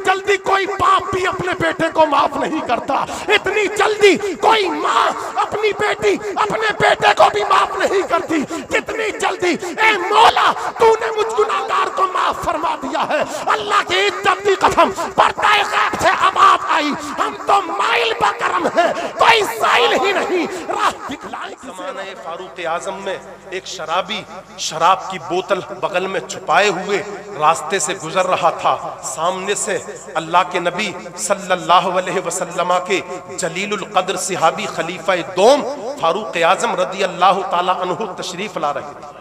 जल्दी कोई बाप भी अपने बेटे को माफ नहीं करता, इतनी जल्दी कोई माँ अपनी बेटी अपने बेटे को भी माफ नहीं करती। कितनी जल्दी ए मौला तूने मुझ गुनाहगार को माफ फरमा दिया है। अल्लाह की इज्जत की कसम, पर्दा गैब से आवाज आई, हम तो माइल बकरम है, कोई साइल ही नहीं। राह दिखलाए ज़माने फारूक आजम में एक शराबी शराब की बोतल बगल में छुपाए हुए रास्ते से गुजर रहा था। सामने से अल्लाह के नबी सल्लल्लाहु अलैहि वसल्लम के जलीलुल कद्र सहाबी खलीफा दोम फारूक आजम रदी अल्लाह ताला अन्हु तशरीफ ला रहे थे।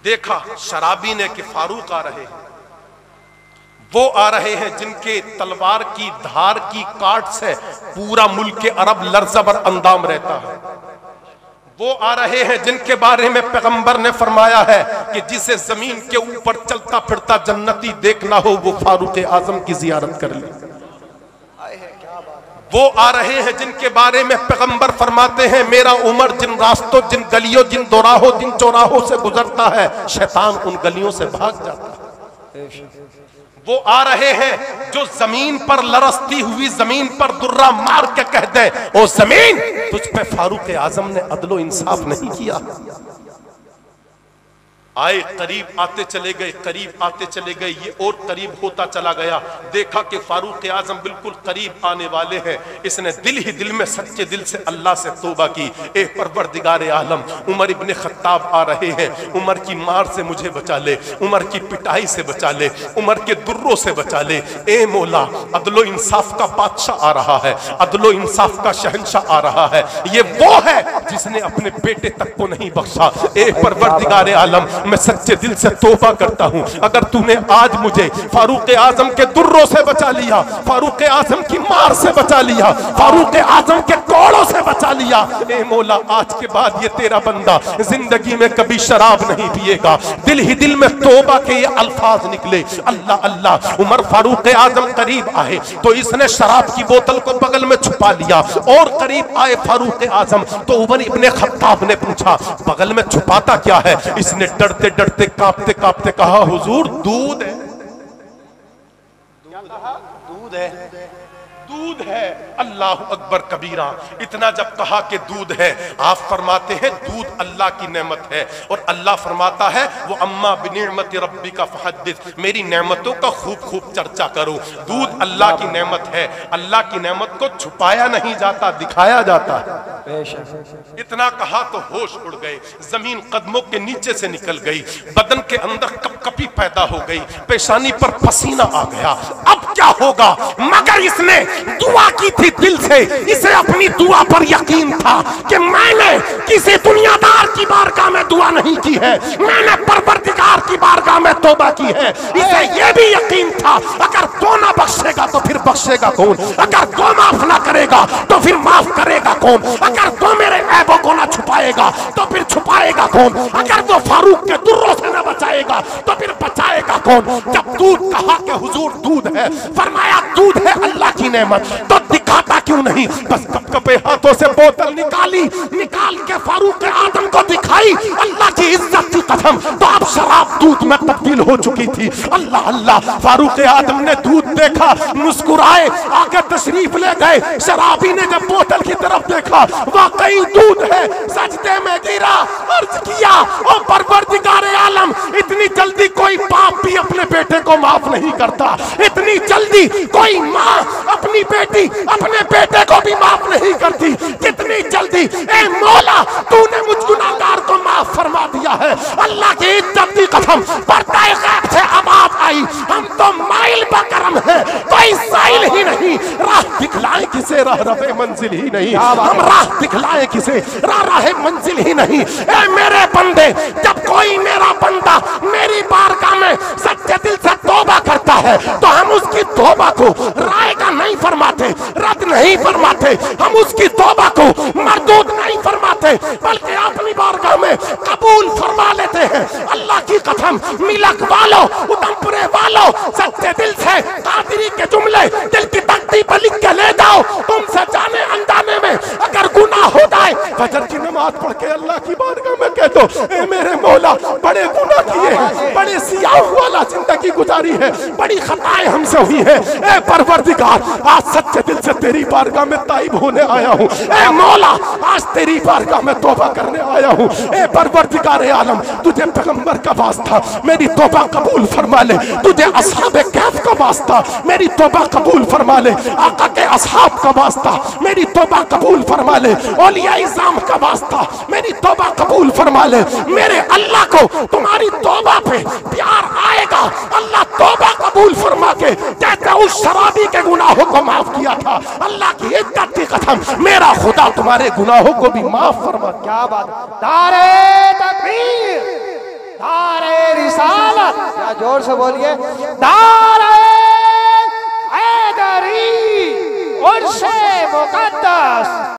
देखा शराबी ने कि फारूक आ रहे हैं। वो आ रहे हैं जिनके तलवार की धार की काट से पूरा मुल्क अरब लर्ज़बर अंदाम रहता है। वो आ रहे हैं जिनके बारे में पैगंबर ने फरमाया है कि जिसे जमीन के ऊपर चलता फिरता जन्नती देखना हो वो फारूक आजम की जियारत कर ले। वो आ रहे हैं जिनके बारे में पैगंबर फरमाते हैं मेरा उमर जिन रास्तों, जिन गलियों, जिन दोराहों, जिन चौराहों से गुजरता है शैतान उन गलियों से भाग जाता है। वो आ रहे हैं जो जमीन पर लरसती हुई जमीन पर दुर्रा मार के कह दे ओ जमीन तुझ पे फारूक आजम ने अदलो इंसाफ नहीं किया। आए करीब आते चले गए, करीब आते चले गए, ये और करीब होता चला गया। देखा कि फारूक आजम बिल्कुल करीब आने वाले हैं। इसने दिल ही दिल में सच्चे दिल से अल्लाह से तौबा की, ए परवरदिगार आलम उमर इब्ने खत्ताब आ रहे हैं, उमर की मार से मुझे बचा ले, उमर की पिटाई से बचा ले, उमर के दुर्रों से बचा ले। ए मौला अदलो इंसाफ का बादशाह आ रहा है, अदलो इंसाफ का शहंशाह आ रहा है। ये वो है जिसने अपने बेटे तक को नहीं बख्शा। ए परवरदिगार आलम मैं सच्चे दिल से तौबा करता हूं, अगर तूने आज मुझे फारूक आजम के दुर्रों से बचा लिया, फारूक आजम की मार से बचा लिया, फारूक आजम के कोड़ों से बचा लिया, ए मौला आज के बाद ये तेरा बंदा जिंदगी में कभी शराब नहीं पिएगा। दिल ही दिल में तौबा के ये अल्फाज निकले, अल्लाह अल्लाह। उमर फारूक आजम करीब आए तो इसने शराब की बोतल को बगल में छुपा लिया, और करीब आए फारूक आजम तो उमर इब्ने खत्ताब ने पूछा बगल में छुपाता क्या है? इसने डरते डरते कांपते कांपते कहा हुजूर दूध है। दूध है, दूध है। अल्लाह अकबर कबीरा। इतना जब कहा कि दूध है, आप फरमाते हैं दूध अल्लाह की नेमत है, और अल्लाह फरमाता है वो अम्मा बिनिअमति रब्बिका फहद्दिस, मेरी नेमतों का खूब खूब चर्चा करो। दूध अल्लाह की नेमत है, अल्लाह की नेमत को छुपाया नहीं जाता, दिखाया जाता है। इतना कहा तो होश उड़ गए, जमीन कदमों के नीचे से निकल गई, बदन के अंदर कपकपी पैदा हो गई, पेशानी पर पसीना आ गया। अब क्या होगा? मगर इसने दुआ की थी दिल से, इसे अपनी दुआ पर यकीन था कि मैंने किसी दुनियादार की बारगाह में दुआ नहीं की है, मैंने परवरदिगार की बारगाह में तौबा की है। इसे यह भी यकीन था अगर तो ना बख्शेगा तो फिर बख्शेगा कौन, अगर तो माफ ना करेगा तो फिर माफ करेगा कौन, अगर तो मेरे ऐबों को ना छुपाएगा तो फिर छुपाएगा कौन, अगर तो फारूक के दुर्रों से ना बचाएगा तो फिर बचाएगा कौन। जब दूध कहा कि हुजूर दूध है, फरमाया दूध है अल्लाह की नेमत, तो दिखाता क्यों नहीं? बस कपकपे हाथों से बोतल निकाली, निकाल के फारूक आजम को दिखाई। अल्लाह की इज्जत की कसम, तो अब शराब दूध में तब्दील हो चुकी थी। अल्लाह अल्लाह। फारूक आजम ने दूध देखा, मुस्कुराए, आगे तशरीफ ले गए। शराबी ने जब बोतल की तरफ देखा वाकई दूध है, सजदे में गिरा, अर्ज किया ओ परवरदिगार आलम इतनी जल्दी कोई बाप भी अपने बेटे को माफ नहीं करता, इतनी जल्दी कोई माँ अपनी बेटी अपने बेटे को भी माफ नहीं करती। कितनी जल्दी ए मौला तूने मुझ गुनाहगार को माफ फरमा दिया है। अल्लाह की इज्जत की कसम, पर्दा गैब से आवाज आई, हम तो माइल बकरम है, कोई साइल ही नहीं। राह दिखलाए किसे, राह रहे मंजिल ही नहीं। हम राह दिखलाए किसे, राह रहे मंजिल ही नहीं। ए मेरे बंदे, जब कोई मेरा बंदा मेरी बारगाह में सच्चे दिल से तौबा करता है तो हम उसकी तौबा को राय का नहीं फरमाते, रद्द नहीं फरमाते, हम उसकी तौबा को मरदूद नहीं फरमाते, बल्कि अपनी बारगाह में कबूल फरमा लेते हैं। अल्लाह की कसम, मिलक वालों, उदमपुरे वालों, सच्चे दिल से कादरी के जुमले दिल की तख्ती पर लिख के ले जाओ। तुमसे जाने अनजाने में अगर गुनाह हो जाए, फजर की नमाज पढ़ के अल्लाह की बारगाह में कह दो, ए मेरे मौला बड़े गुनाह किए हैं, बड़े सियाह वाला जिंदगी गुजारी है, बड़ी खताएं हमसे हुई है, ए परवरदिगार आज सच्चे दिल से तेरी बारगाह में ताइब होने आया हूँ। ए मौला आज तेरी बारगाह में तौबा करने आया हूँ। ए परवरदिगार आलम तुझे पैगंबर का वास्ता मेरी तौबा कबूल फरमा ले, तुझे असहाबे कहफ का वास्ता मेरी तौबा कबूल फरमा ले, आका के असहाब का वास्ता मेरी तौबा कबूल फरमा ले, औलिया इज़ाम का वास्ता मेरी तौबा कबूल फरमा ले। मेरे अल्लाह को तुम्हारी तौबा पे प्यार आएगा, अल्लाह तौबा कबूल फरमा के जैसे उस शराबी के गुनाहों को माफ किया था, अल्लाह की इज्जत की कसम मेरा खुदा तुम्हारे गुनाहों को भी माफ फरमा। क्या बात, नारे तकबीर, नारे रिसालत, क्या जोर से बोलिए, नारे हैदरी, उर्से मुकद्दस।